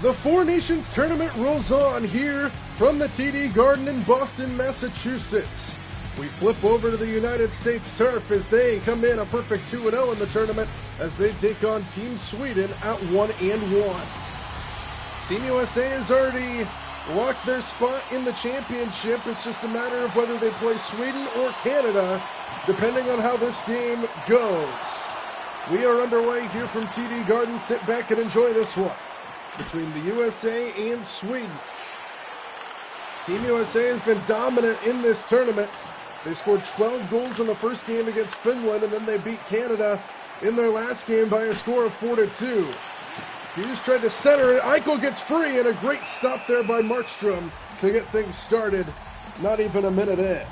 The Four Nations Tournament rolls on here from the TD Garden in Boston, Massachusetts. We flip over to the United States turf as they come in a perfect 2-0 in the tournament as they take on Team Sweden at 1-1. Team USA has already locked their spot in the championship. It's just a matter of whether they play Sweden or Canada, depending on how this game goes. We are underway here from TD Garden. Sit back and enjoy this one between the USA and Sweden. Team USA has been dominant in this tournament. They scored 12 goals in the first game against Finland, and then they beat Canada in their last game by a score of 4-2. Hughes tried to center it. Eichel gets free, and a great stop there by Markstrom to get things started. Not even a minute in.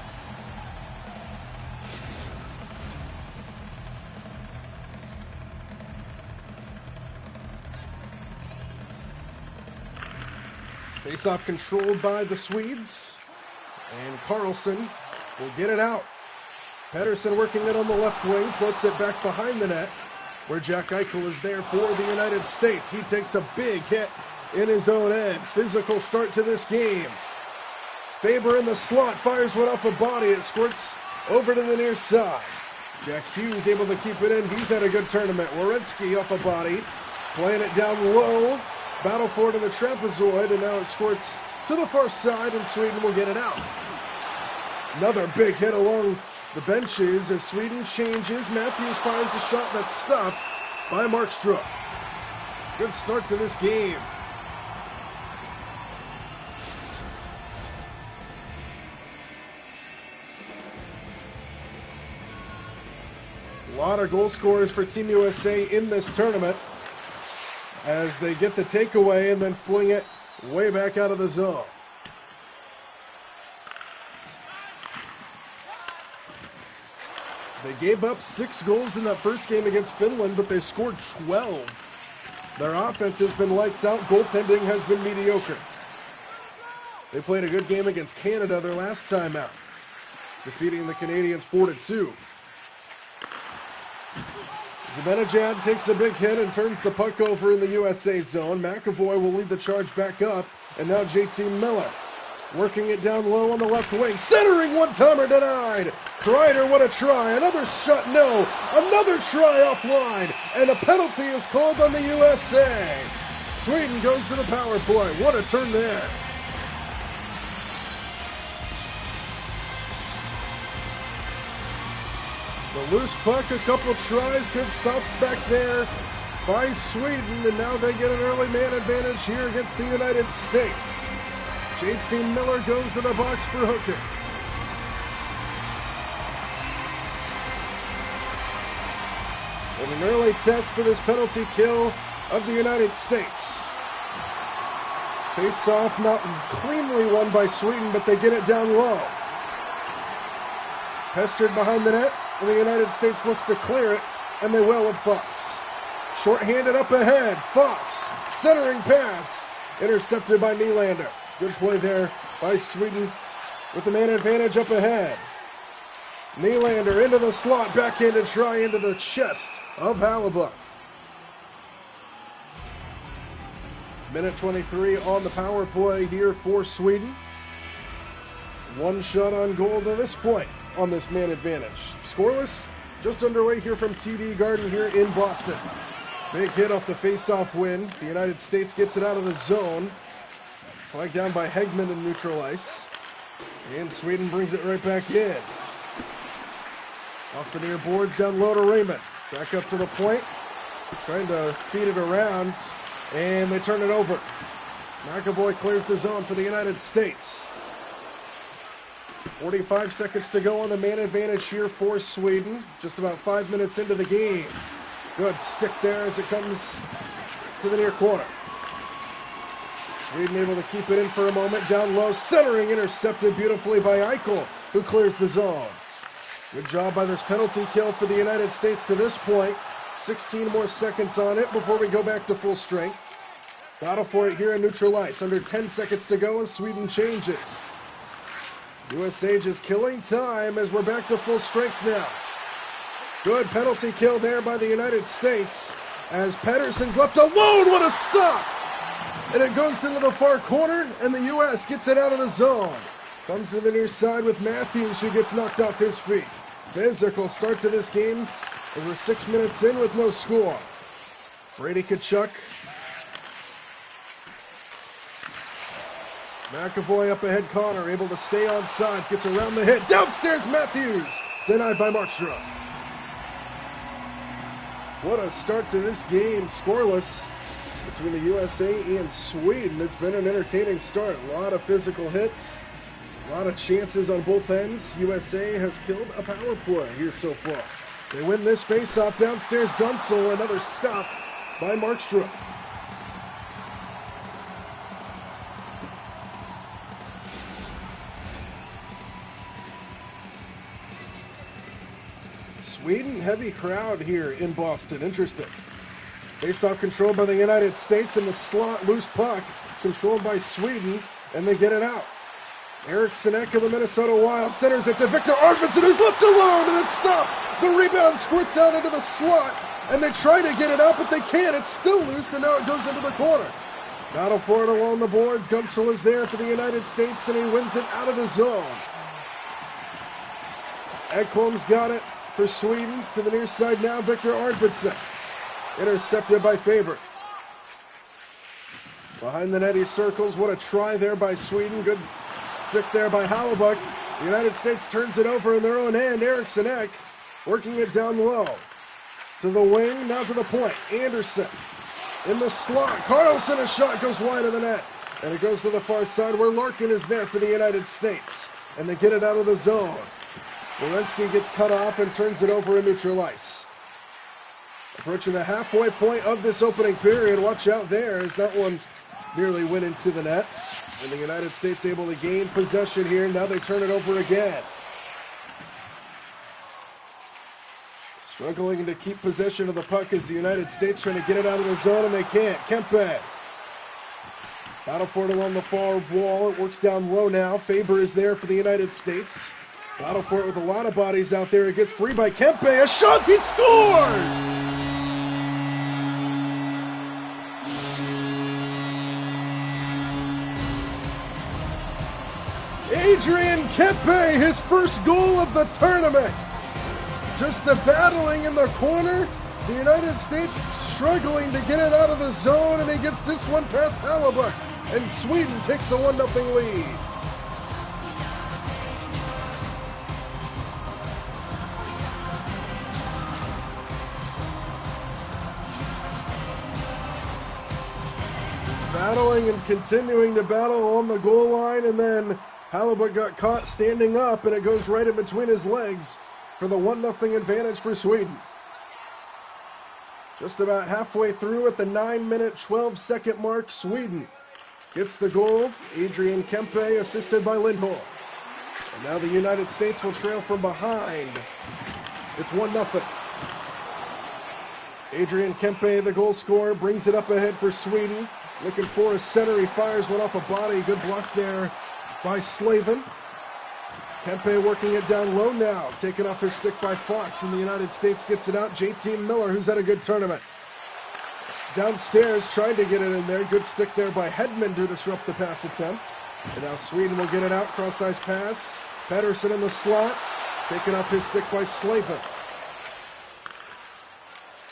Face-off controlled by the Swedes, and Carlson will get it out. Pettersson working it on the left wing, floats it back behind the net, where Jack Eichel is there for the United States. He takes a big hit in his own end. Physical start to this game. Faber in the slot, fires one off a body. It squirts over to the near side. Jack Hughes able to keep it in. He's had a good tournament. Werenski off a body, playing it down low. Battle for it in the trapezoid, and now it squirts to the far side, and Sweden will get it out. Another big hit along the benches as Sweden changes. Matthews fires a shot that's stopped by Markstrom. Good start to this game. A lot of goal scorers for Team USA in this tournament, as they get the takeaway and then fling it way back out of the zone. They gave up 6 goals in that first game against Finland, but they scored 12. Their offense has been lights out. Goaltending has been mediocre. They played a good game against Canada their last time out, defeating the Canadians 4-2. Zibanejad takes a big hit and turns the puck over in the USA zone. McAvoy will lead the charge back up, and now JT Miller working it down low on the left wing. Centering one-timer denied. Kreider, what a try. Another shot, no. Another try offline, and a penalty is called on the USA. Sweden goes to the power play. What a turn there. The loose puck, a couple tries, good stops back there by Sweden, and now they get an early man advantage here against the United States. JT Miller goes to the box for Hooker. And an early test for this penalty kill of the United States. Face-off not cleanly won by Sweden, but they get it down low. Pestered behind the net, and the United States looks to clear it, and they will with Fox. Short-handed up ahead, Fox, centering pass, intercepted by Nylander. Good play there by Sweden with the man advantage up ahead. Nylander into the slot, backhanded try into the chest of Hellebuyck. Minute 23 on the power play here for Sweden. One shot on goal to this point on this man advantage. Scoreless, just underway here from TD Garden here in Boston. Big hit off the face-off win. The United States gets it out of the zone. Flagged down by Hegman in neutral ice. And Sweden brings it right back in. Off the near boards, down low to Raymond. Back up to the point. Trying to feed it around. And they turn it over. McAvoy clears the zone for the United States. 45 seconds to go on the man advantage here for Sweden. Just about 5 minutes into the game. Good stick there as it comes to the near corner. Sweden able to keep it in for a moment. Down low, centering, intercepted beautifully by Eichel, who clears the zone. Good job by this penalty kill for the United States to this point. 16 more seconds on it before we go back to full strength. Battle for it here in neutral ice. Under 10 seconds to go as Sweden changes. USA just killing time as we're back to full strength now. Good penalty kill there by the United States as Pettersson's left alone. What a stop! and it goes into the far corner, and the U.S. gets it out of the zone. Comes to the near side with Matthews, who gets knocked off his feet. Physical start to this game. Over 6 minutes in with no score. Brady Tkachuk. McAvoy up ahead, Connor able to stay on sides, gets around the hit. Downstairs, Matthews. Denied by Markstrom. What a start to this game. Scoreless between the USA and Sweden. It's been an entertaining start. A lot of physical hits. A lot of chances on both ends. USA has killed a power play here so far. They win this faceoff. Downstairs, Gunsel. Another stop by Markstrom. Sweden, heavy crowd here in Boston. Interesting. Faceoff controlled by the United States in the slot. Loose puck controlled by Sweden, and they get it out. Eriksson Ek of the Minnesota Wild centers it to Victor Arvidsson, who's left alone, and it's stopped. The rebound squirts out into the slot, and they try to get it out, but they can't. It's still loose, and now it goes into the corner. Battle for it along the boards. Gunsel is there for the United States, and he wins it out of the zone. Ekholm's got it for Sweden. To the near side now, Victor Arvidsson. Intercepted by Faber. Behind the net he circles. What a try there by Sweden. Good stick there by Hellebuyck. The United States turns it over in their own end. Eriksson Ek working it down low. To the wing, now to the point. Anderson in the slot. Carlson, a shot goes wide of the net. And it goes to the far side where Larkin is there for the United States. And they get it out of the zone. Werenski gets cut off and turns it over in neutral ice. Approaching the halfway point of this opening period. Watch out there as that one nearly went into the net. And the United States able to gain possession here. Now they turn it over again. Struggling to keep possession of the puck as the United States trying to get it out of the zone, and they can't. Kempe. Battle for it along the far wall. It works down low now. Faber is there for the United States. Battle for it with a lot of bodies out there. It gets free by Kempe. A shot. He scores! Adrian Kempe, his first goal of the tournament. Just the battling in the corner. The United States struggling to get it out of the zone, and he gets this one past Hellebuyck. And Sweden takes the 1-0 lead. Battling and continuing to battle on the goal line, and then Hellebuyck got caught standing up, and it goes right in between his legs for the 1-0 advantage for Sweden. Just about halfway through at the 9-minute, 12-second mark, Sweden gets the goal. Adrian Kempe assisted by Lindholm. And now the United States will trail from behind. It's 1-0. Adrian Kempe, the goal scorer, brings it up ahead for Sweden. Looking for a center. He fires one off a body. Good block there by Slavin. Kempe working it down low now. Taken off his stick by Fox, and the United States gets it out. JT Miller, who's had a good tournament. Downstairs, tried to get it in there. Good stick there by Hedman to disrupt the pass attempt. And now Sweden will get it out. Cross-ice pass. Pettersson in the slot. Taken off his stick by Slavin.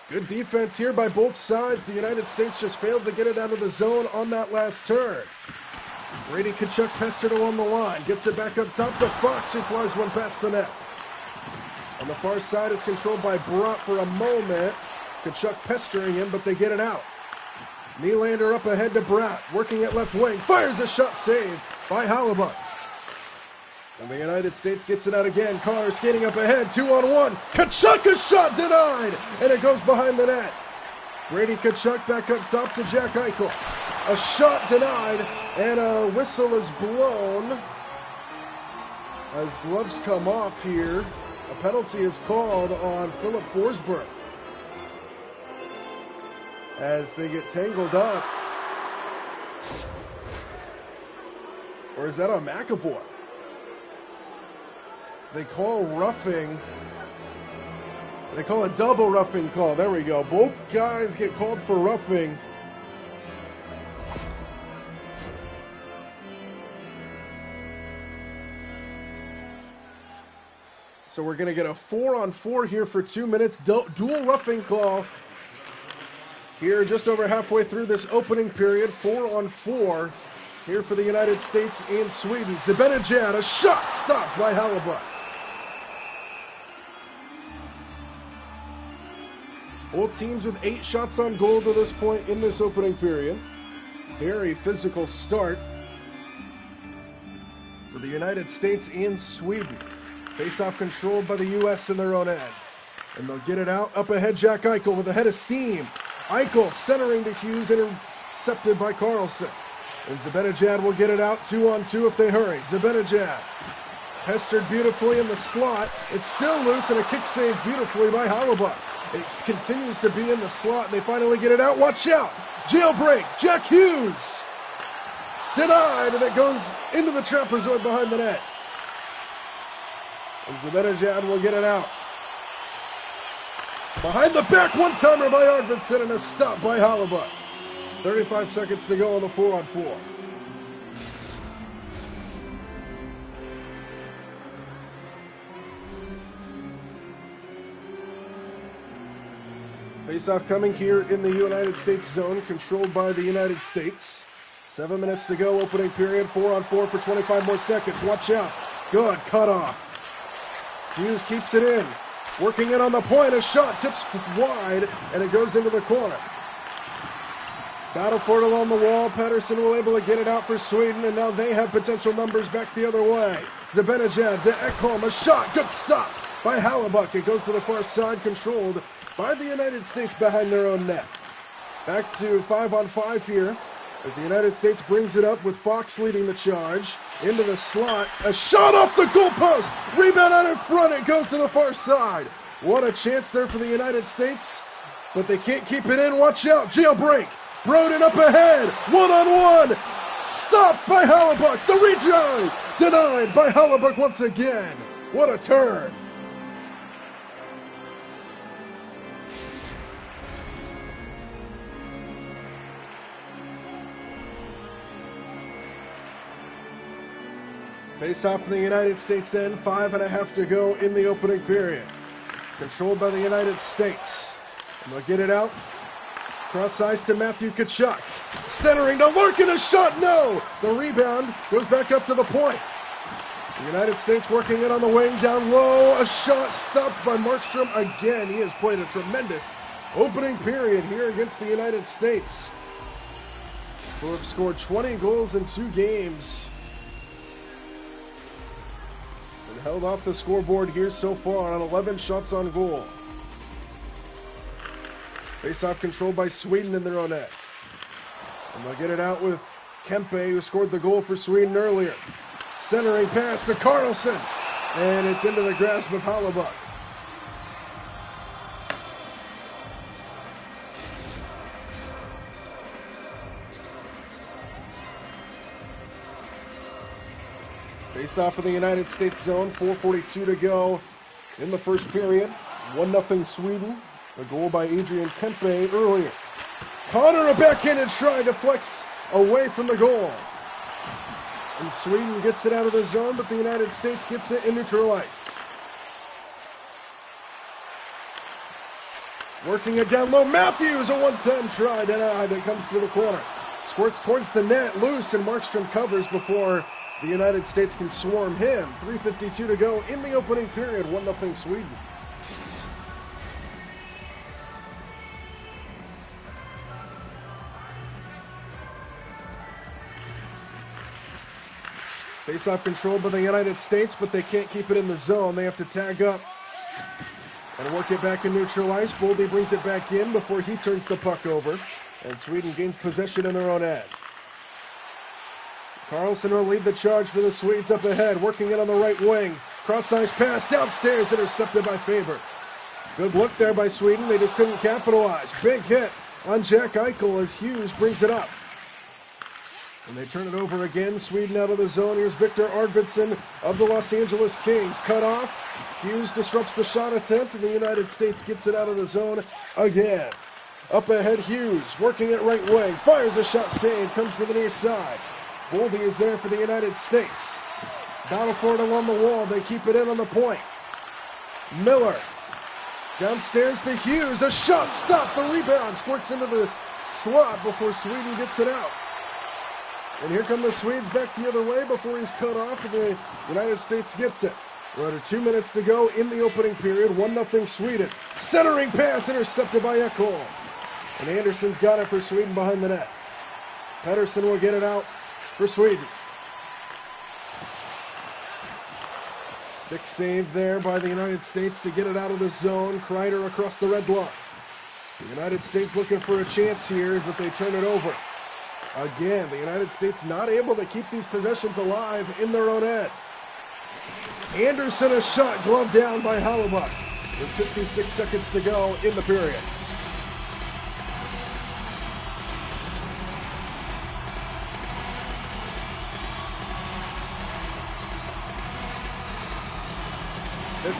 Good defense here by both sides. The United States just failed to get it out of the zone on that last turn. Brady Tkachuk pestered along the line. Gets it back up top to Fox, who flies one past the net. On the far side, it's controlled by Bratt for a moment. Tkachuk pestering him, but they get it out. Nylander up ahead to Bratt, working at left wing. Fires a shot saved by Hellebuyck. And the United States gets it out again. Connor skating up ahead, 2-on-1. Tkachuk, a shot denied, and it goes behind the net. Brady Tkachuk back up top to Jack Eichel. A shot denied, and a whistle is blown as gloves come off here. A penalty is called on Philip Forsberg as they get tangled up. Or is that on McAvoy? They call roughing. They call a double roughing call. There we go. Both guys get called for roughing. So we're going to get a 4-on-4 here for 2 minutes. Dual roughing call here just over halfway through this opening period. 4-on-4 here for the United States and Sweden. Zibanejad, a shot stopped by Hellebuyck. Both teams with 8 shots on goal to this point in this opening period. Very physical start for the United States and Sweden. Face-off controlled by the U.S. in their own end. And they'll get it out. Up ahead, Jack Eichel with a head of steam. Eichel centering to Hughes, intercepted by Carlson. And Zibanejad will get it out 2-on-2 if they hurry. Zibanejad pestered beautifully in the slot. It's still loose and a kick save beautifully by Hellebuyck. It continues to be in the slot. They finally get it out. Watch out. Jailbreak. Jack Hughes. Denied, and it goes into the trapezoid behind the net. And Zibanejad will get it out. Behind the back, one-timer by Arvidsson and a stop by Hellebuyck. 35 seconds to go on the 4-on-4. Face-off coming here in the United States zone, controlled by the United States. 7 minutes to go, opening period. 4-on-4 for 25 more seconds. Watch out. Good cut off. Hughes keeps it in. Working it on the point. A shot tips wide, and it goes into the corner. Battle for it along the wall. Pettersson will able to get it out for Sweden, and now they have potential numbers back the other way. Zibanejad to Ekholm. A shot. Good stop by Hellebuyck. It goes to the far side, controlled by the United States behind their own net. Back to 5-on-5 here as the United States brings it up with Fox leading the charge. Into the slot. A shot off the goalpost. Rebound out in front. It goes to the far side. What a chance there for the United States, but they can't keep it in. Watch out. Jailbreak. Broden up ahead. 1-on-1. Stopped by Hellebuyck. The retry. Denied by Hellebuyck once again. What a turn. Face-off from the United States end, 5.5 to go in the opening period. Controlled by the United States. And they'll get it out. Cross ice to Matthew Tkachuk. Centering to Larkin, a shot, no! The rebound goes back up to the point. The United States working it on the wing, down low. A shot stopped by Markstrom again. He has played a tremendous opening period here against the United States, who have scored 20 goals in 2 games. Held off the scoreboard here so far on 11 shots on goal. Face-off controlled by Sweden in their own net. And they'll get it out with Kempe, who scored the goal for Sweden earlier. Centering pass to Carlson. And it's into the grasp of Hellebuyck. Face-off in the United States zone, 4:42 to go in the first period. 1-0 Sweden. A goal by Adrian Kempe earlier. Connor, a backhanded try, deflects away from the goal. And Sweden gets it out of the zone, but the United States gets it in neutral ice. Working it down low. Matthews, a one-time try, denied. It comes to the corner. Squirts towards the net, loose, and Markstrom covers before the United States can swarm him. 3:52 to go in the opening period. 1-0 Sweden. Face-off controlled by the United States, but they can't keep it in the zone. They have to tag up and work it back in neutral ice. Boldy brings it back in before he turns the puck over, and Sweden gains possession in their own end. Carlson will lead the charge for the Swedes up ahead, working it on the right wing. Cross-ice pass downstairs, intercepted by Faber. Good look there by Sweden. They just couldn't capitalize. Big hit on Jack Eichel as Hughes brings it up. And they turn it over again. Sweden out of the zone. Here's Victor Arvidsson of the Los Angeles Kings. Cut off. Hughes disrupts the shot attempt, and the United States gets it out of the zone again. Up ahead, Hughes working it right wing. Fires a shot, saved. Comes to the near side. Boldy is there for the United States. Battle for it along the wall. They keep it in on the point. Miller. Downstairs to Hughes. A shot stopped. The rebound squirts into the slot before Sweden gets it out. And here come the Swedes back the other way before he's cut off. And the United States gets it. We're under 2 minutes to go in the opening period. 1-0 Sweden. Centering pass intercepted by Ekholm. And Anderson's got it for Sweden behind the net. Pettersson will get it out for Sweden. Stick save there by the United States to get it out of the zone. Kreider across the red line. The United States looking for a chance here, but they turn it over. Again, the United States not able to keep these possessions alive in their own end. Anderson, a shot gloved down by Hellebuyck with 56 seconds to go in the period.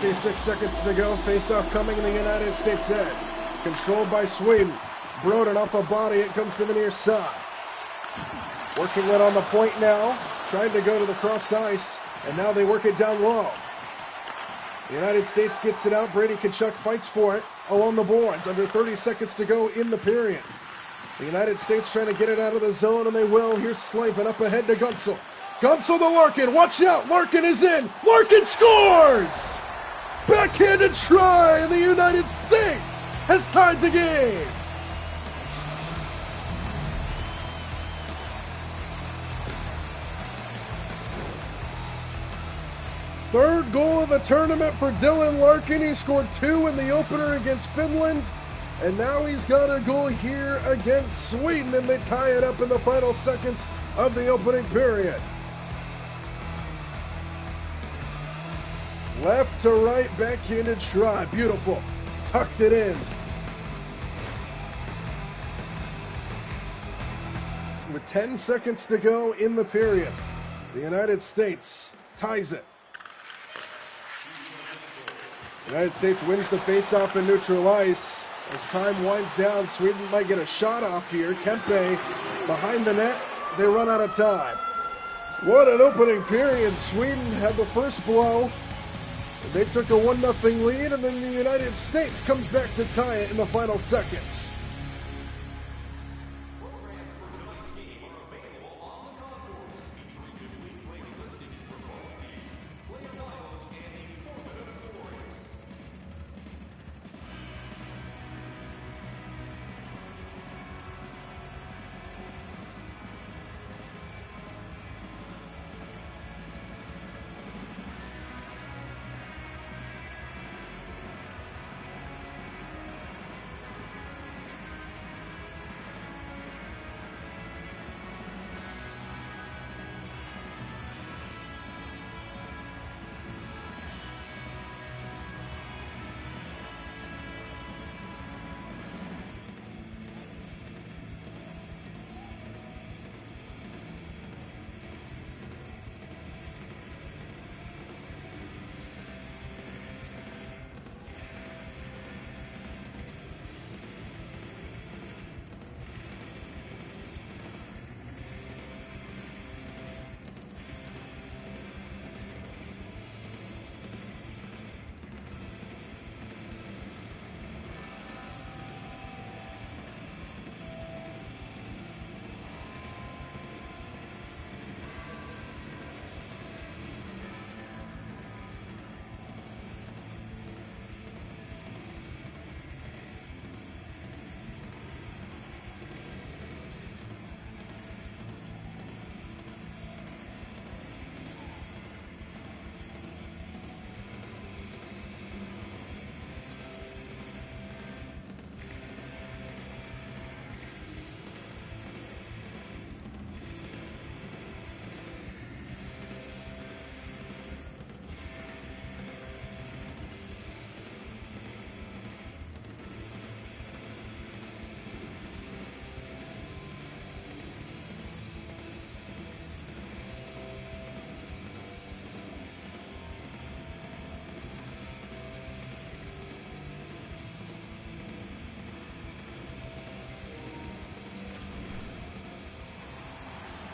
.56 seconds to go. Face-off coming in the United States end. Controlled by Sweden. Broden off a body. It comes to the near side. Working it on the point now. Trying to go to the cross ice. And now they work it down low. The United States gets it out. Brady Tkachuk fights for it along the boards. Under 30 seconds to go in the period. The United States trying to get it out of the zone, and they will. Here's Slavin up ahead to Gunsel. Gunsel to Larkin. Watch out. Larkin is in. Larkin scores! Backhanded try, and the United States has tied the game. Third goal of the tournament for Dylan Larkin. He scored 2 in the opener against Finland, and now he's got a goal here against Sweden, and they tie it up in the final seconds of the opening period. Left to right, backhanded try. Beautiful. Tucked it in. With 10 seconds to go in the period, the United States ties it. The United States wins the faceoff in neutral ice. As time winds down, Sweden might get a shot off here. Kempe behind the net. They run out of time. What an opening period. Sweden had the first blow. They took a 1-0 lead, and then the United States comes back to tie it in the final seconds.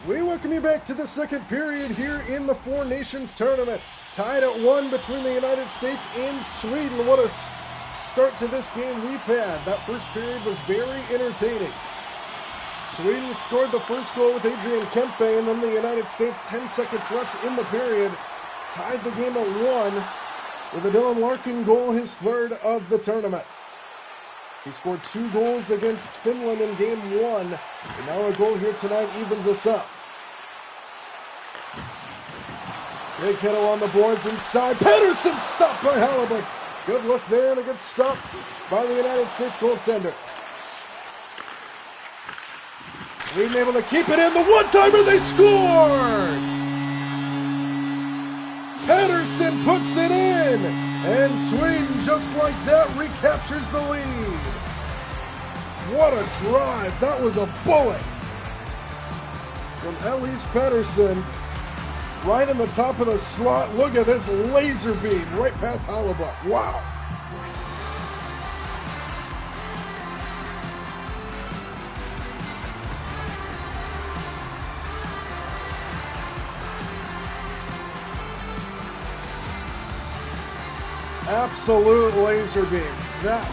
We welcome you back to the second period here in the Four Nations Tournament. Tied at 1 between the United States and Sweden. What a start to this game we've had. That first period was very entertaining. Sweden scored the first goal with Adrian Kempe, and then the United States, 10 seconds left in the period, tied the game at 1 with a Dylan Larkin goal, his third of the tournament. He scored 2 goals against Finland in game 1, and now a goal here tonight evens us up. Big Kittle on the boards inside. Pettersson stopped by Hellebuyck. Good look there and a good stop by the United States goaltender. Sweden able to keep it in. The one-timer, they score! Pettersson puts it in. And Sweden, just like that, recaptures the lead. What a drive. That was a bullet from Elise Pettersson. Right in the top of the slot. Look at this laser beam right past Hellebuyck. Wow. Absolute laser beam. That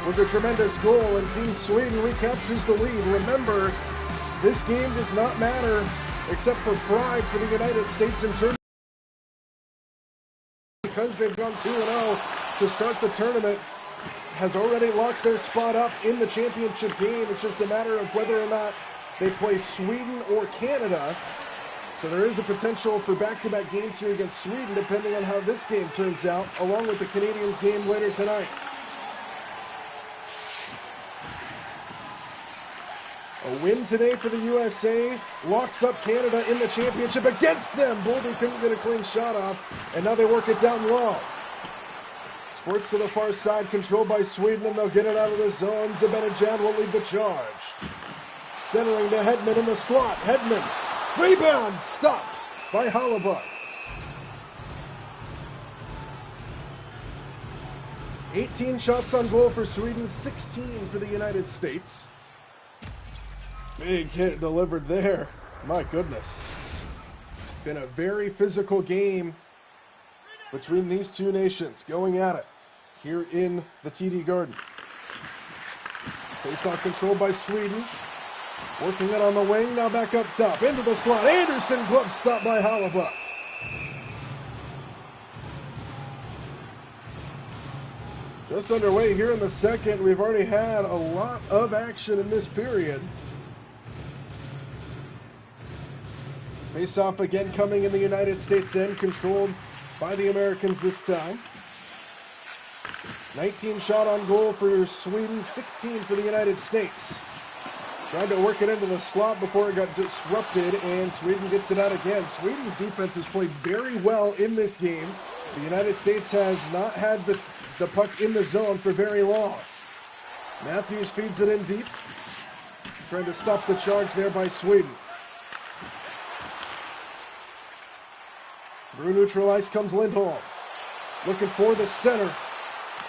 was a tremendous goal, and Team Sweden recaptures the lead. Remember, this game does not matter except for pride for the United States in terms because they've gone 2-0 to start the tournament, has already locked their spot up in the championship game. It's just a matter of whether or not they play Sweden or Canada. So there is a potential for back-to-back games here against Sweden, depending on how this game turns out, along with the Canadians game later tonight. A win today for the USA locks up Canada in the championship against them. Boldy couldn't get a clean shot off, and now they work it down low. Sports to the far side, controlled by Sweden, and they'll get it out of the zone. Zibanejad will lead the charge. Centering to Hedman in the slot. Hedman, rebound, stopped by Hellebuyck. 18 shots on goal for Sweden, 16 for the United States. Big hit delivered there. My goodness. Been a very physical game between these two nations going at it here in the TD Garden. Face-off controlled by Sweden. Working it on the wing, now back up top. Into the slot. Anderson, glove stopped by Hellebuyck. Just underway here in the second. We've already had a lot of action in this period. Face-off again coming in the United States end, controlled by the Americans this time. 19 shot on goal for Sweden, 16 for the United States. Tried to work it into the slot before it got disrupted, and Sweden gets it out again. Sweden's defense has played very well in this game. The United States has not had the puck in the zone for very long. Matthews feeds it in deep. Trying to stop the charge there by Sweden. Through neutral ice comes Lindholm. Looking for the center.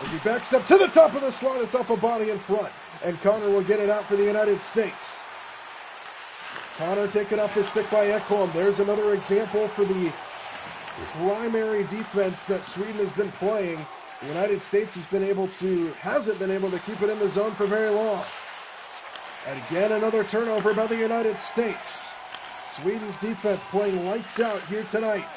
As he backs up to the top of the slot, it's up a body in front. And Connor will get it out for the United States. Connor taken off his stick by Ekholm. There's another example for the primary defense that Sweden has been playing. The United States hasn't been able to keep it in the zone for very long. And again, another turnover by the United States. Sweden's defense playing lights out here tonight.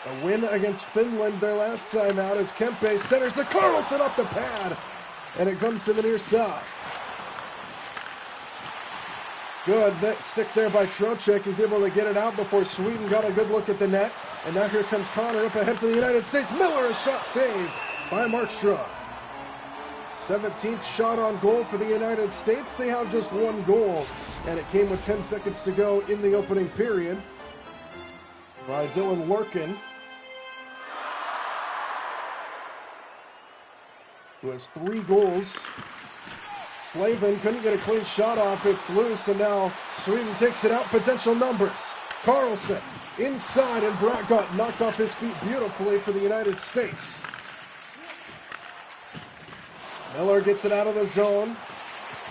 A win against Finland their last time out as Kempe centers to Carlson up the pad. And it comes to the near side. Good that stick there by Trocheck. He's able to get it out before Sweden got a good look at the net. And now here comes Connor up ahead for the United States. Miller, a shot saved by Markstrom. 17th shot on goal for the United States. They have just one goal. And it came with 10 seconds to go in the opening period by Dylan Larkin, who has 3 goals. Slavin couldn't get a clean shot off. It's loose, and now Sweden takes it out. Potential numbers. Carlson inside, and Bratt got knocked off his feet beautifully for the United States. Miller gets it out of the zone,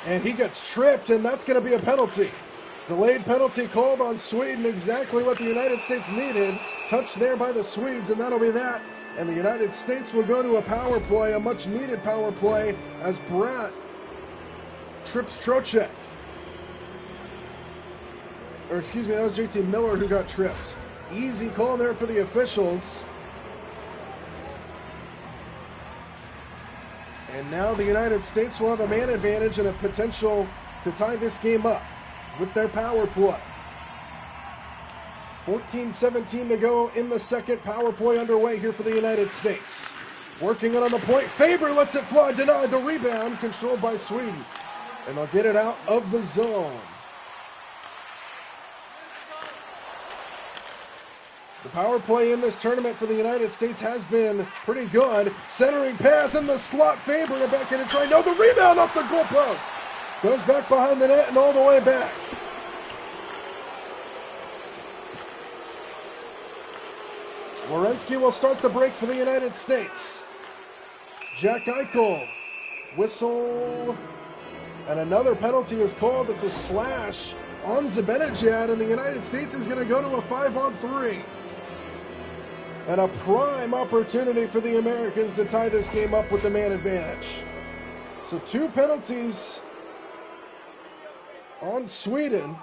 and he gets tripped, and that's going to be a penalty. Delayed penalty called on Sweden, exactly what the United States needed. Touched there by the Swedes, and that'll be that. And the United States will go to a power play, a much-needed power play, as Bratt trips Trocheck. Or excuse me, that was JT Miller who got tripped. Easy call there for the officials. And now the United States will have a man advantage and a potential to tie this game up with their power play. 14-17 to go in the second. Power play underway here for the United States. Working it on the point. Faber lets it fly. Denied the rebound. Controlled by Sweden. And they'll get it out of the zone. The power play in this tournament for the United States has been pretty good. Centering pass in the slot. Faber to back in and try. No, the rebound off the goalpost. Goes back behind the net and all the way back. Werenski will start the break for the United States. Jack Eichel, whistle, and another penalty is called. It's a slash on Zibanejad, and the United States is going to go to a 5-on-3. And a prime opportunity for the Americans to tie this game up with the man advantage. So 2 penalties on Sweden.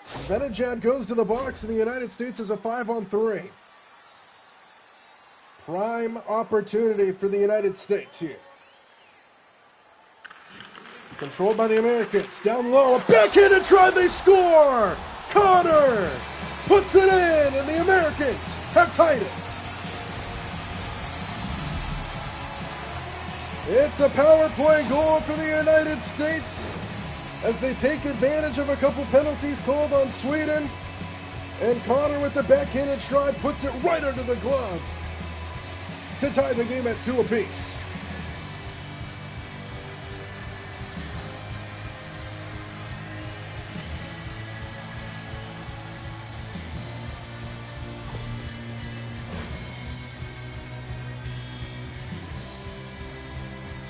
Zibanejad goes to the box, and the United States is a 5-on-3. Prime opportunity for the United States here. Controlled by the Americans. Down low, a backhanded try, they score! Connor puts it in, and the Americans have tied it. It's a power play goal for the United States as they take advantage of a couple penalties called on Sweden. And Connor with the backhanded try puts it right under the glove to tie the game at 2 apiece.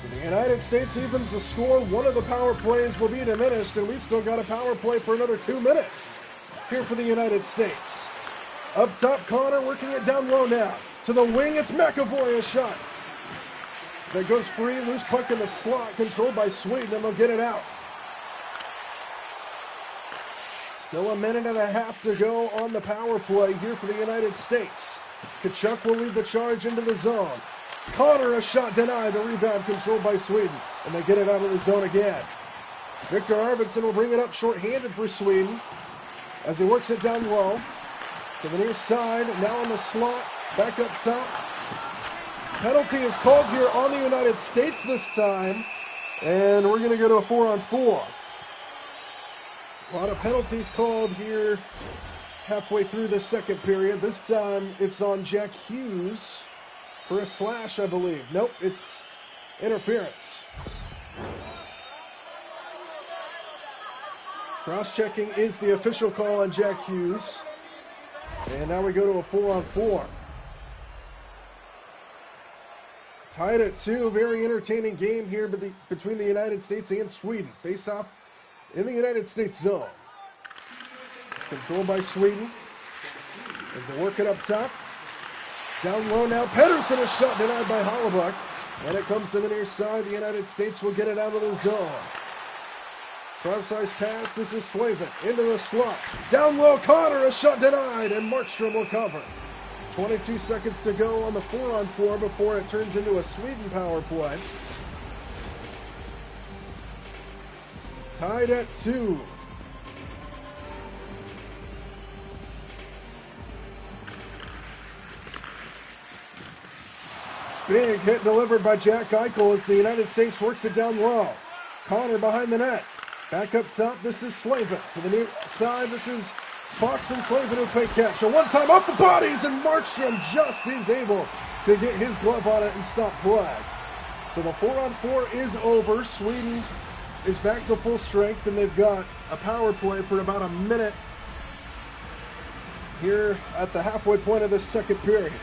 So the United States evens the score. One of the power plays will be diminished, and we still got a power play for another 2 minutes here for the United States. Up top, Connor working it down low now. To the wing, it's McAvoy, a shot that goes free, loose puck in the slot, controlled by Sweden, and they'll get it out. Still a minute and a half to go on the power play here for the United States. Tkachuk will lead the charge into the zone. Connor, a shot denied, the rebound controlled by Sweden, and they get it out of the zone again. Victor Arvidsson will bring it up short-handed for Sweden as he works it down low. To the near side, now on the slot. Back up top. Penalty is called here on the United States this time. And we're going to go to a 4-on-4. A lot of penalties called here halfway through the second period. This time it's on Jack Hughes for a slash, I believe. Nope, it's interference. Cross-checking is the official call on Jack Hughes. And now we go to a 4-on-4. Tied at 2. Very entertaining game here between the United States and Sweden. Face-off in the United States zone. Controlled by Sweden as they work it up top. Down low now. Pettersson, a shot denied by Hollebuck. And it comes to the near side. The United States will get it out of the zone. Cross-ice pass. This is Slavin into the slot. Down low, Connor, a shot denied, and Markstrom will cover. 22 seconds to go on the 4-on-4 before it turns into a Sweden power play. Tied at 2. Big hit delivered by Jack Eichel as the United States works it down low. Connor behind the net. Back up top, this is Slavin. To the near side, this is Fox and Slavin who play catch. A one-time off the bodies, and Markstrom just is able to get his glove on it and stop play. So the 4-on-4 is over. Sweden is back to full strength, and they've got a power play for about a minute here at the halfway point of the second period.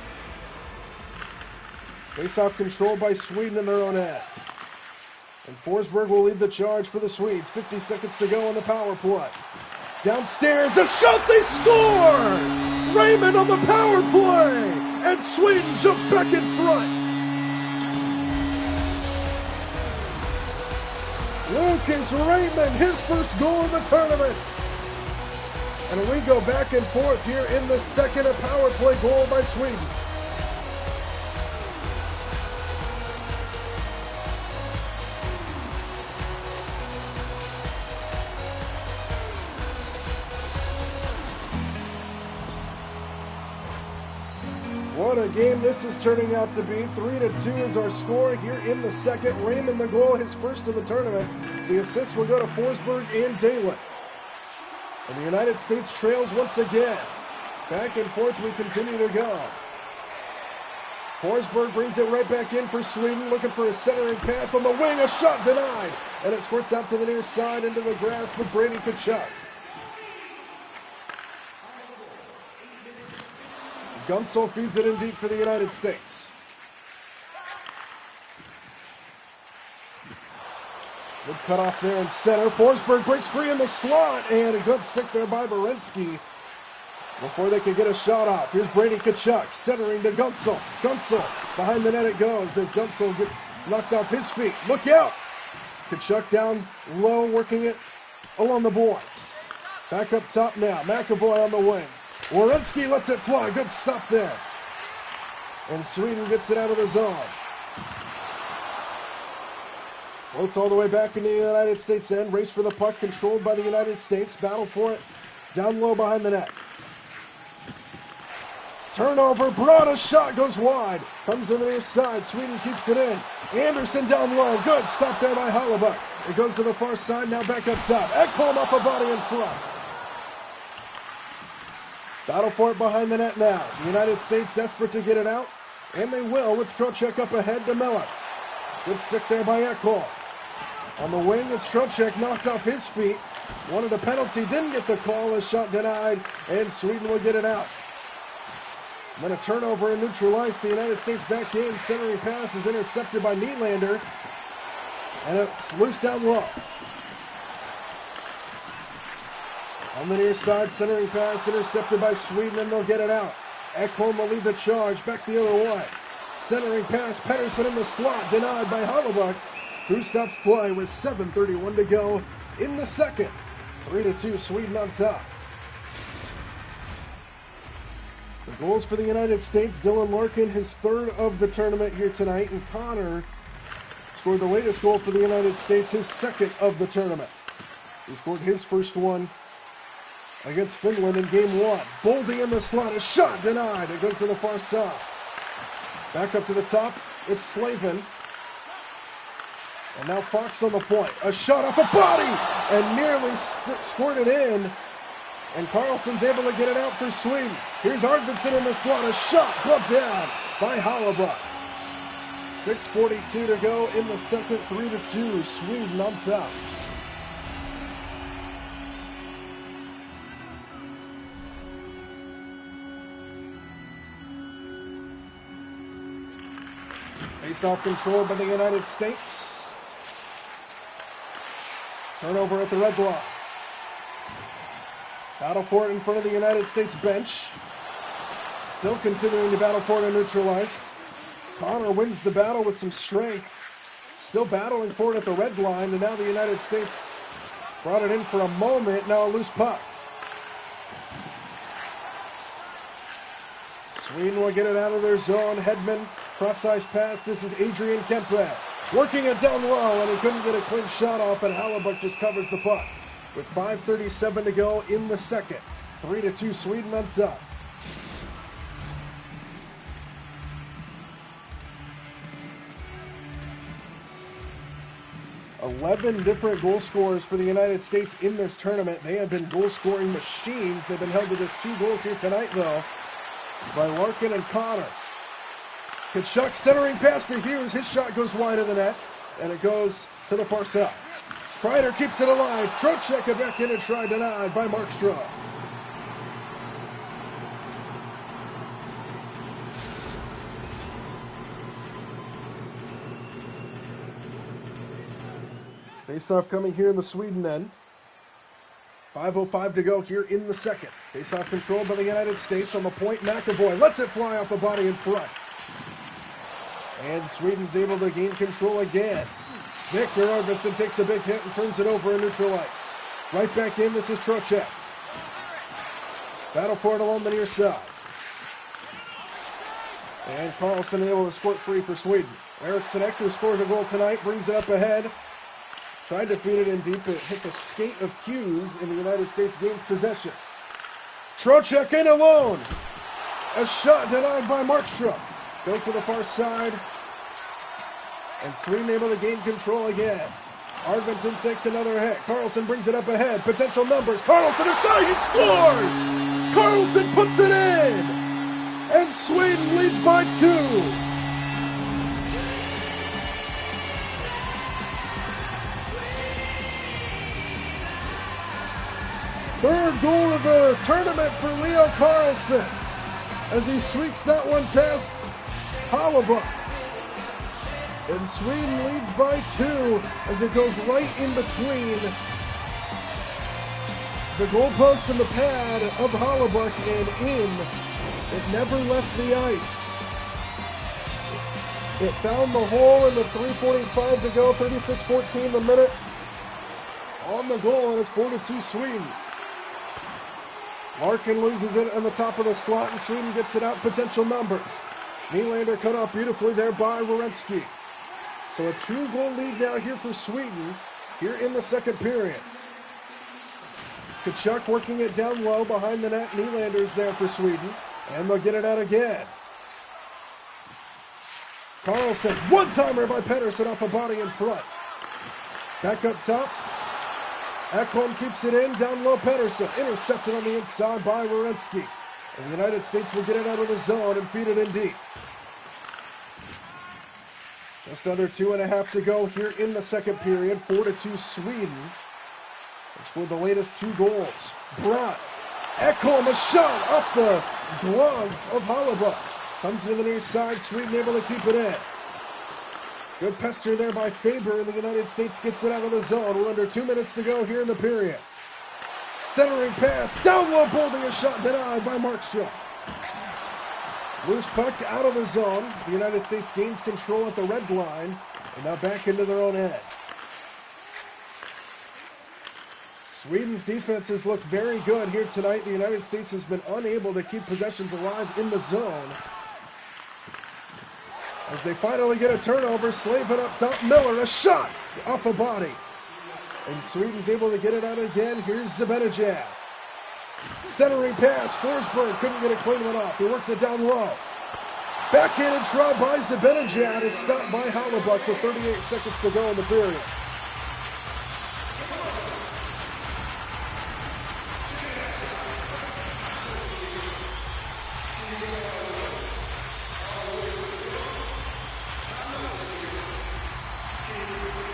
Face-off controlled by Sweden in their own end. And Forsberg will lead the charge for the Swedes. 50 seconds to go on the power play. Downstairs, a shot, they score! Raymond on the power play! And Sweden jump back in front. Lucas Raymond, his first goal in the tournament. And we go back and forth here in the second, a power play goal by Sweden. What a game this is turning out to be. 3-2 is our score here in the second. Raymond the goal, his first of the tournament. The assists will go to Forsberg and Dalen. And the United States trails once again. Back and forth we continue to go. Forsberg brings it right back in for Sweden, looking for a centering pass on the wing. A shot denied. And it squirts out to the near side into the grasp of Brady Tkachuk. Gunsel feeds it in deep for the United States. Good cut off there in center. Forsberg breaks free in the slot, and a good stick there by Berensky before they could get a shot off. Here's Brady Tkachuk centering to Gunsel. Gunsel behind the net it goes as Gunsel gets knocked off his feet. Look out! Tkachuk down low, working it along the boards. Back up top now. McAvoy on the wing. Werenski lets it fly. Good stop there. And Sweden gets it out of the zone. Floats all the way back into the United States end. Race for the puck controlled by the United States. Battle for it down low behind the net. Turnover. Broad, a shot goes wide. Comes to the near side. Sweden keeps it in. Anderson down low. Good stop there by Hellebuyck. It goes to the far side. Now back up top. Ekholm off a body in front. Battle for it behind the net now. The United States desperate to get it out, and they will with Trocheck up ahead to Miller. Good stick there by Ekholm. On the wing, it's Trocheck knocked off his feet. Wanted a penalty, didn't get the call. A shot denied, and Sweden will get it out. And then a turnover and neutralized. The United States back in. Centering pass is intercepted by Nylander, and it's loose down low. On the near side, centering pass intercepted by Sweden, and they'll get it out. Ekholm will lead the charge, back the other way. Centering pass, Pettersson in the slot, denied by Hellebuyck, who stops play with 7:31 to go in the second. 3-2, Sweden on top. The goals for the United States, Dylan Larkin, his third of the tournament here tonight, and Connor scored the latest goal for the United States, his second of the tournament. He scored his first one against Finland in game one. Boldy in the slot, a shot denied. It goes to the far side. Back up to the top, it's Slavin. And now Fox on the point. A shot off a body and nearly squirted in. And Carlson's able to get it out for Sweden. Here's Arvidsson in the slot, a shot gloved down by Hellebuyck. 6:42 to go in the second, 3-2, Sweden on top. Face-off controlled by the United States. Turnover at the red line. Battle for it in front of the United States bench. Still continuing to battle for it and neutralize. Connor wins the battle with some strength. Still battling for it at the red line, and now the United States brought it in for a moment. Now a loose puck. Sweden will get it out of their zone. Hedman, cross-ice pass. This is Adrian Kempe. Working it down low, and he couldn't get a clean shot off, and Hellebuyck just covers the puck. With 5:37 to go in the second. 3-2, Sweden on top. $11 different goal scorers for the United States in this tournament. They have been goal-scoring machines. They've been held to just 2 goals here tonight, though, by Larkin and Connor. Tkachuk centering pass to Hughes. His shot goes wide of the net, and it goes to the far side. Kreider keeps it alive. Trocheck back in and try denied by Markstrom. Face-off coming here in the Sweden end. 5:05 to go here in the second. Face-off control by the United States. On the point, McAvoy lets it fly off the body in front. And Sweden's able to gain control again. Victor Arvidsson takes a big hit and turns it over in neutral ice. Right back in, this is Trocheck. Battle for it along the near side. And Carlson able to squirt free for Sweden. Eriksson Ek, who scores a goal tonight, brings it up ahead. Tried to feed it in deep. It hit the skate of Hughes, and the United States gains possession. Trocheck in alone. A shot denied by Markstrom. Goes to the far side. And Sweden able to gain control again. Arvidsson takes another hit. Carlson brings it up ahead. Potential numbers. Carlson a shot. He scores! Carlson puts it in! And Sweden leads by 2. Third goal of the tournament for Leo Carlson as he sweeps that one past Hallebach. And Sweden leads by 2 as it goes right in between the goalpost and the pad of Hallebach and in. It never left the ice. It found the hole in the 3:45 to go, 36-14 the minute on the goal, and it's 4-2 Sweden. Larkin loses it on the top of the slot, and Sweden gets it out. Potential numbers. Nylander cut off beautifully there by Werenski. So a 2-goal lead now here for Sweden here in the second period. Tkachuk working it down low behind the net. Nylander's there for Sweden, and they'll get it out again. Carlson, one-timer by Pettersson off a body in front. Back up top. Ekholm keeps it in, down low Pettersson. Intercepted on the inside by Werenski. And the United States will get it out of the zone and feed it in deep. Just under 2.5 to go here in the second period. 4-2 Sweden. They scored the latest 2 goals. Bratt. Ekholm, a shot off the glove of Hallebach. Comes to the near side. Sweden able to keep it in. Good pester there by Faber, and the United States gets it out of the zone. We're under 2 minutes to go here in the period. Centering pass, down low, holding a shot denied by Markstrom. Loose puck out of the zone. The United States gains control at the red line, and now back into their own end. Sweden's defenses look very good here tonight. The United States has been unable to keep possessions alive in the zone. As they finally get a turnover, Slavin up top, Miller, a shot off a body. And Sweden's able to get it out again. Here's Zibanejad. Centering pass, Forsberg couldn't get a clean one off. He works it down low. Backhanded try by Zibanejad is stopped by Hallebach with 38 seconds to go in the period.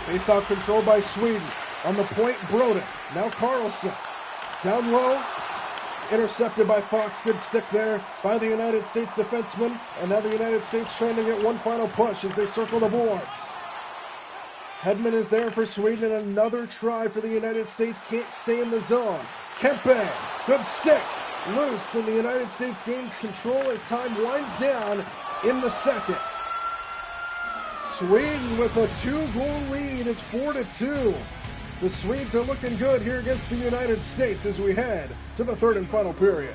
Face-off control by Sweden. On the point, Broden. Now Carlson. Down low. Intercepted by Fox. Good stick there by the United States defenseman. And now the United States trying to get one final push as they circle the boards. Hedman is there for Sweden, and another try for the United States. Can't stay in the zone. Kempe. Good stick. Loose, and the United States gains control as time winds down in the second. Sweden with a 2-goal lead. It's 4-2. The Swedes are looking good here against the United States as we head to the third and final period.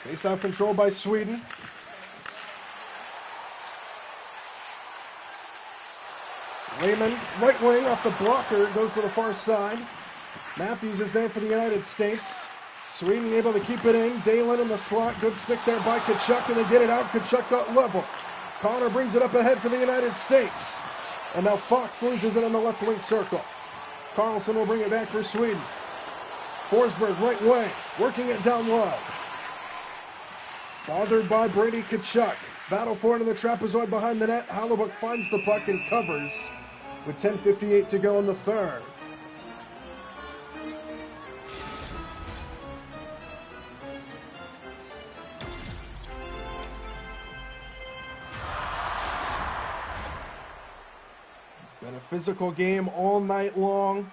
Face-off control by Sweden. Lehman, right wing off the blocker, goes to the far side. Matthews is there for the United States. Sweden able to keep it in. Dalen in the slot. Good stick there by Tkachuk, and they get it out. Tkachuk got level. Connor brings it up ahead for the United States. And now Fox loses it in the left wing circle. Carlson will bring it back for Sweden. Forsberg, right wing, working it down low. Bothered by Brady Tkachuk. Battle for it in the trapezoid behind the net. Hellebuyck finds the puck and covers with 10:58 to go in the third. Been a physical game all night long.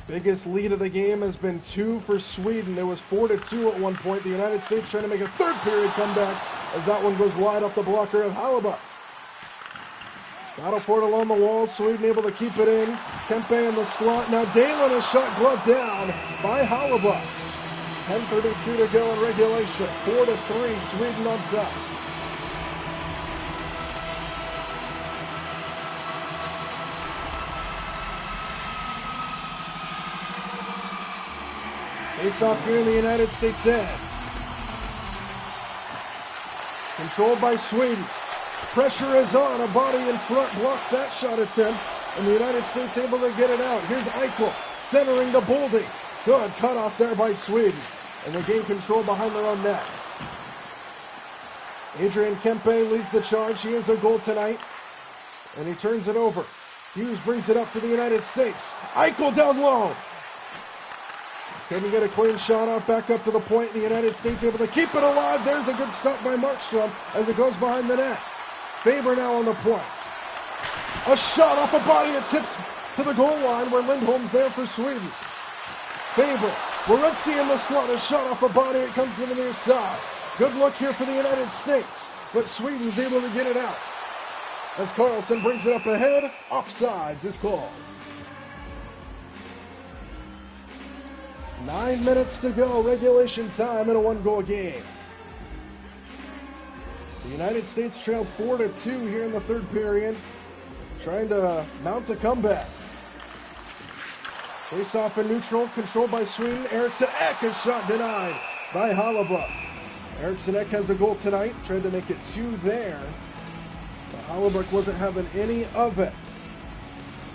Biggest lead of the game has been 2 for Sweden. It was 4-2 at one point. The United States trying to make a third period comeback as that one goes wide off the blocker of Hellebuyck. Battle for it along the wall. Sweden able to keep it in. Kempe in the slot. Now Dalen is shot glove down by Hellebuyck. 10:32 to go in regulation. 4-3, Sweden on top. Face-off here in the United States end. Controlled by Sweden. Pressure is on. A body in front blocks that shot attempt. And the United States able to get it out. Here's Eichel centering to Boldy. Good cut off there by Sweden. And they gain control behind their own net. Adrian Kempe leads the charge. He has a goal tonight. And he turns it over. Hughes brings it up for the United States. Eichel down low. Couldn't get a clean shot off, back up to the point. The United States able to keep it alive. There's a good stop by Markstrom as it goes behind the net. Faber now on the point. A shot off the body. It tips to the goal line where Lindholm's there for Sweden. Faber. Werenski in the slot. A shot off the body. It comes to the near side. Good look here for the United States. But Sweden's able to get it out. As Carlson brings it up ahead. Offsides is called. 9 minutes to go, regulation time in a one-goal game. The United States trailed 4-2 here in the third period, trying to mount a comeback. Face-off in neutral, controlled by Sweden. Eriksson Ek, a shot denied by Hellebuyck. Eriksson Ek has a goal tonight, tried to make it 2 there, but Hellebuyck wasn't having any of it.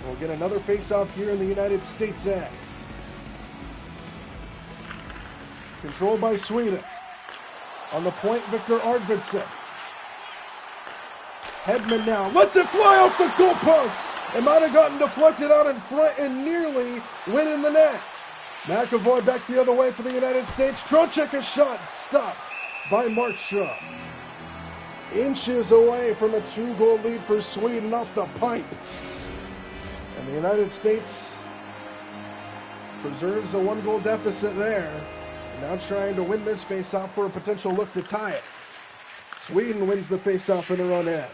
We'll get another face-off here in the United States end. Controlled by Sweden. On the point, Victor Arvidsson. Hedman now lets it fly off the goalpost. It might have gotten deflected out in front and nearly went in the net. McAvoy back the other way for the United States. Trocheck a shot stopped by Markstrom. Inches away from a 2-goal lead for Sweden off the pipe. And the United States preserves a 1-goal deficit there. Now trying to win this face-off for a potential look to tie it. Sweden wins the face-off in their own end.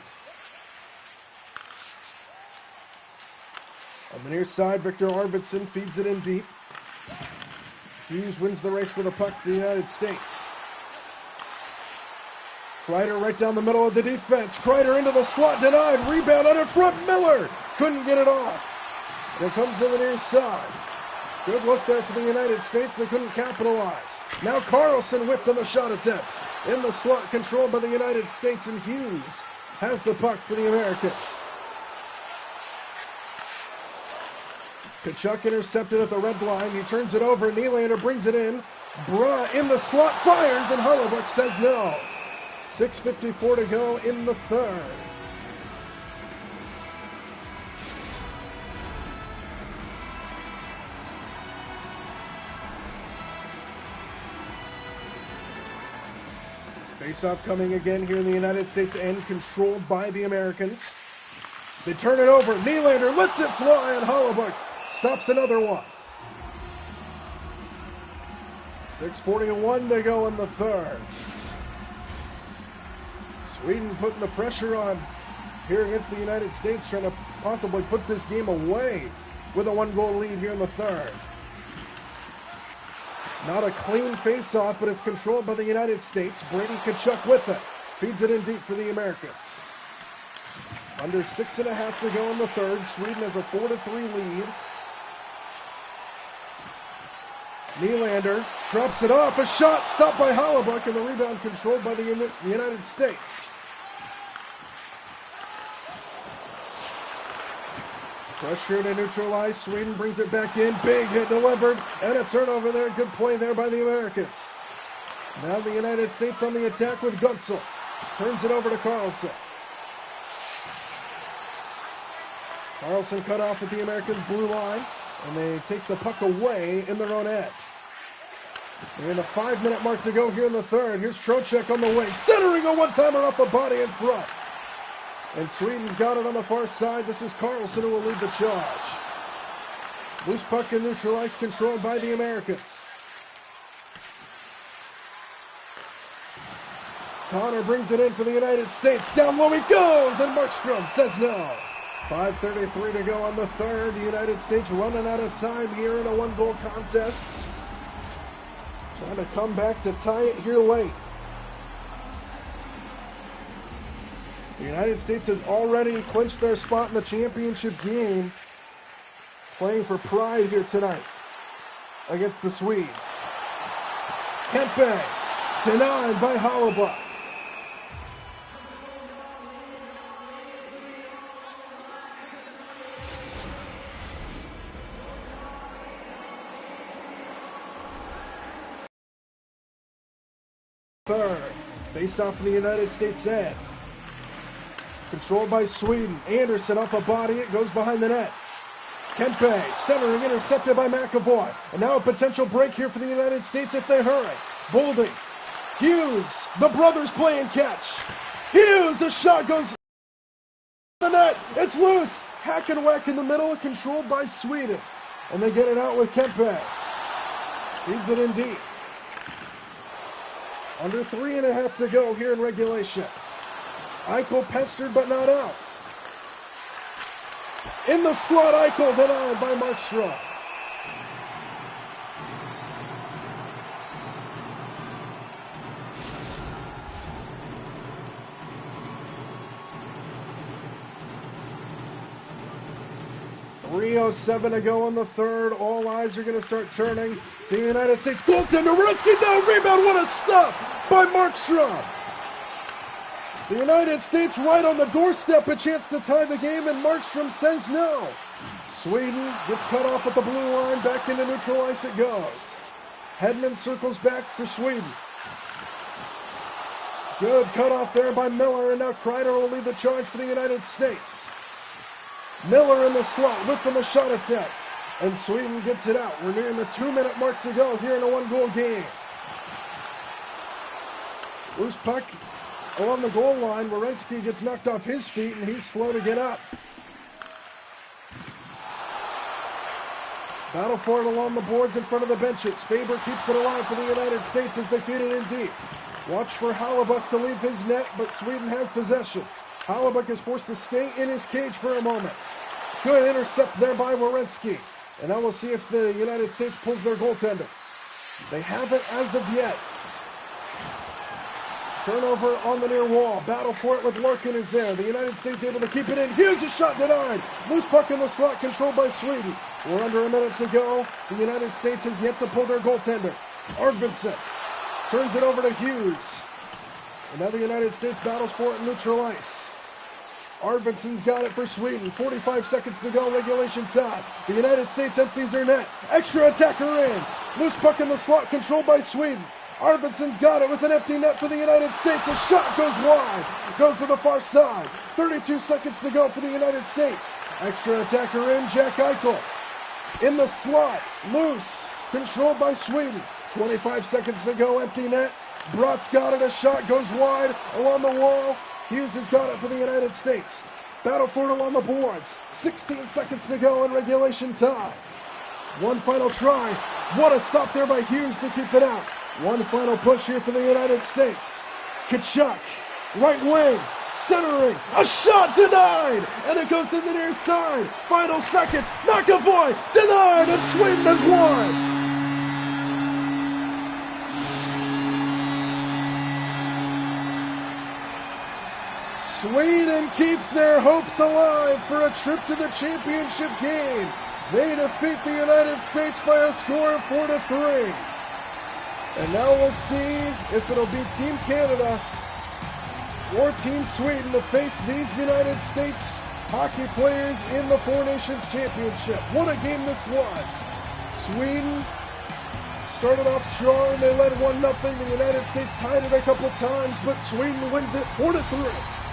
On the near side, Victor Arvidsson feeds it in deep. Hughes wins the race for the puck to the United States. Kreider right down the middle of the defense. Kreider into the slot, denied. Rebound out in front. Miller couldn't get it off. And it comes to the near side. Good look there for the United States. They couldn't capitalize. Now Carlson whipped on the shot attempt. In the slot, controlled by the United States, and Hughes has the puck for the Americans. Tkachuk intercepted at the red line. He turns it over. Nylander brings it in. Bra in the slot, fires, and Hellebuyck says no. 6:54 to go in the third. Face-off coming again here in the United States end, controlled by the Americans. They turn it over. Nylander lets it fly, and Hellebuyck stops another one. 6:41 to go in the third. Sweden putting the pressure on here against the United States, trying to possibly put this game away with a 1-goal lead here in the third. Not a clean face-off, but it's controlled by the United States. Brady Tkachuk with it. Feeds it in deep for the Americans. Under 6.5 to go in the third. Sweden has a 4-3 lead. Nylander drops it off. A shot stopped by Hellebuyck, and the rebound controlled by the United States. Pressure to neutralize. Sweden brings it back in. Big hit delivered. And a turnover there. Good play there by the Americans. Now the United States on the attack with Gutzel. Turns it over to Carlson. Carlson cut off at the Americans' blue line. And they take the puck away in their own end. We're in the 5-minute mark to go here in the third. Here's Trocheck on the wing. Centering a one-timer off the body in front. And Sweden's got it on the far side. This is Carlson who will lead the charge. Loose puck and neutralized, controlled by the Americans. Connor brings it in for the United States. Down low he goes, and Markstrom says no. 5:33 to go on the third. The United States running out of time here in a 1-goal contest. Trying to come back to tie it here late. The United States has already clinched their spot in the championship game, playing for pride here tonight against the Swedes. Kempe denied by Hellebuyck. Third, face off in the United States end. Controlled by Sweden. Anderson off a body. It goes behind the net. Kempe centering, intercepted by McAvoy. And now a potential break here for the United States if they hurry. Boulding. Hughes. The brothers playing catch. Hughes. The shot goes the net. It's loose. Hack and whack in the middle. Controlled by Sweden. And they get it out with Kempe. Feeds it in deep. Under 3.5 to go here in regulation. Eichel pestered but not out. In the slot, Eichel denied by Markstrom. .307 to go on the third. All eyes are going to start turning. The United States goaltender, Werenski, no rebound. What a stop by Markstrom. The United States right on the doorstep, a chance to tie the game, and Markstrom says no. Sweden gets cut off at the blue line, back into neutral ice it goes. Hedman circles back for Sweden. Good cut off there by Miller, and now Kreider will lead the charge for the United States. Miller in the slot, lifting the shot attempt, and Sweden gets it out. We're nearing the 2-minute mark to go here in a 1-goal game. Loose puck along the goal line. Werenski gets knocked off his feet, and he's slow to get up. Battle for it along the boards in front of the benches. Faber keeps it alive for the United States as they feed it in deep. Watch for Hellebuyck to leave his net, but Sweden has possession. Hellebuyck is forced to stay in his cage for a moment. Good intercept there by Werenski. And now we'll see if the United States pulls their goaltender. They haven't as of yet. Turnover on the near wall. Battle for it with Larkin is there. The United States able to keep it in. Here's a shot denied. Loose puck in the slot, controlled by Sweden. We're under a minute to go. The United States has yet to pull their goaltender. Arvidsson turns it over to Hughes. And now the United States battles for it in neutral ice. Arvidsson's got it for Sweden. 45 seconds to go, regulation time. The United States empties their net. Extra attacker in. Loose puck in the slot, controlled by Sweden. Arvidsson's got it with an empty net for the United States. A shot goes wide. Goes to the far side. 32 seconds to go for the United States. Extra attacker in, Jack Eichel. In the slot, loose. Controlled by Sweden. 25 seconds to go, empty net. Brott's got it. A shot goes wide along the wall. Hughes has got it for the United States. Battle for it along the boards. 16 seconds to go in regulation time. One final try. What a stop there by Hughes to keep it out. One final push here for the United States. Tkachuk Right wing, centering, a shot denied, and it goes to the near side. Final seconds, McAvoy denied, and Sweden has won. Sweden keeps their hopes alive for a trip to the championship game. They defeat the United States by a score of 4-3. And now we'll see if it'll be Team Canada or Team Sweden to face these United States hockey players in the Four Nations Championship. What a game this was. Sweden started off strong. They led 1-0. The United States tied it a couple times, but Sweden wins it 4-3.